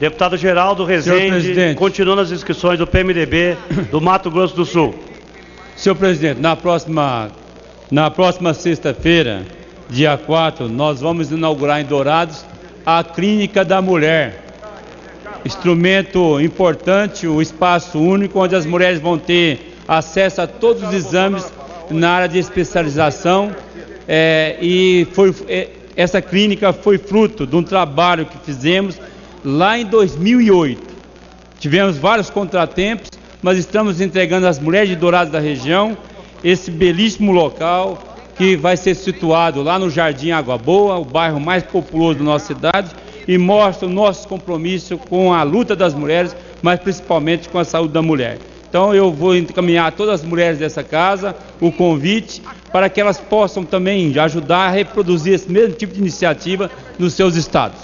Deputado Geraldo Rezende, continuando as inscrições do PMDB do Mato Grosso do Sul. Senhor presidente, na próxima sexta-feira, dia 4, nós vamos inaugurar em Dourados a Clínica da Mulher. Instrumento importante, um espaço único onde as mulheres vão ter acesso a todos os exames na área de especialização. Essa clínica foi fruto de um trabalho que fizemos lá em 2008. Tivemos vários contratempos, mas estamos entregando às mulheres de Dourados da região esse belíssimo local que vai ser situado lá no Jardim Água Boa, o bairro mais populoso da nossa cidade, e mostra o nosso compromisso com a luta das mulheres, mas principalmente com a saúde da mulher. Então eu vou encaminhar a todas as mulheres dessa casa o convite para que elas possam também ajudar a reproduzir esse mesmo tipo de iniciativa nos seus estados.